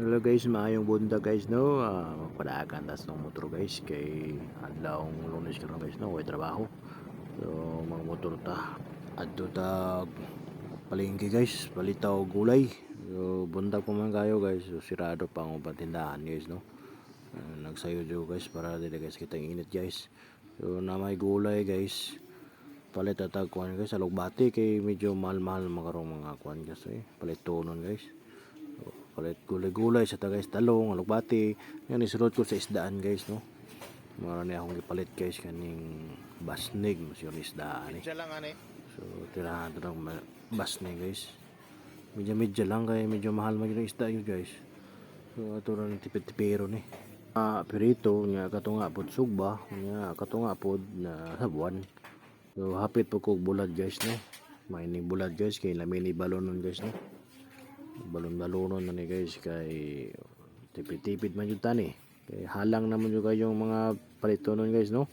Hello guys, maayong bunda guys no. Magpadaagan tas ng motor guys kay adlawng Lunes karon guys no, way trabaho. So mga motor ta adto ta palengke guys, palitaw og gulay. So buntag pa man kayo guys, so sirado pa ang tindahan guys no. Nagsayo jo guys para dili guys kitang init guys. So na may gulay guys. Palit atag kuan guys, alugbati kay medyo mahal-mahal makarong mga kuan guys palit tonon guys. Palit gulay-gulay sa guys, talong, alugbati. Yan isulod ko sa isdaan guys no. Mara ni akong gipalit guys kaning basnig mas yung isdaan Medyo lang ani. So tirahan to ng basnig guys. Medyo lang kay medyo mahal man yung isda yun guys. So ato ron tipid-tipiro ni. Pirito nya kato nga pod sugba, nya kato nga pod na sabuan. So hapit po kog bulad guys no. May ni bulad guys kay lamini balonon guys no. Balon-balonon na ni guys kay tipid-tipid man yun tani kay halang naman yung kayong mga palito nun guys no.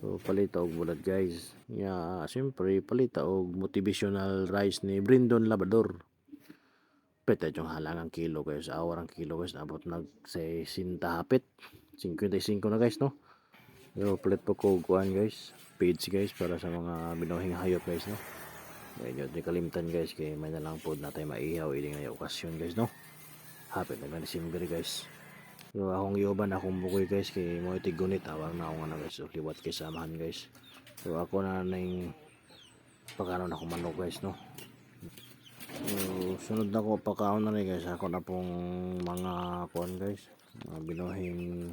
So palita og bulad guys nya siyempre palita og motivational rice ni Brindon Labrador. Pwede yung halang ang kilo guys, awar ang kilo guys, abot nag 60 hapit 55 na guys no. So palit po ko kuan guys, page guys para sa mga binuhing hayop guys no. Medyo di kalimtan guys kay may na lang po na tayo maihaw iling na okasyon guys no. Happy na December guys. So akong iuban akong bukoy guys kay mo itigunit awang na ako nga guys. So liwat kay samahan guys. So ako na ning pagkaon ako manok guys no. So sunod na ko pagkaon na rin guys. Ako na pong mga kuan guys. Mga binuhing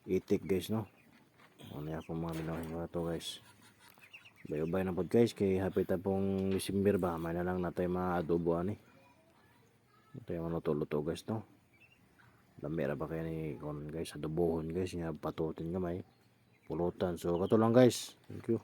itik guys no. Ano ako mga binuhing to guys. Bayobay na pod guys kay hapit na pong December ba may na lang natay mga adobo ani. Ito yung luto-luto guys no. Lamera ba kayo ni kon guys adobohon guys nga patutin gamay pulutan. So kato lang guys. Thank you.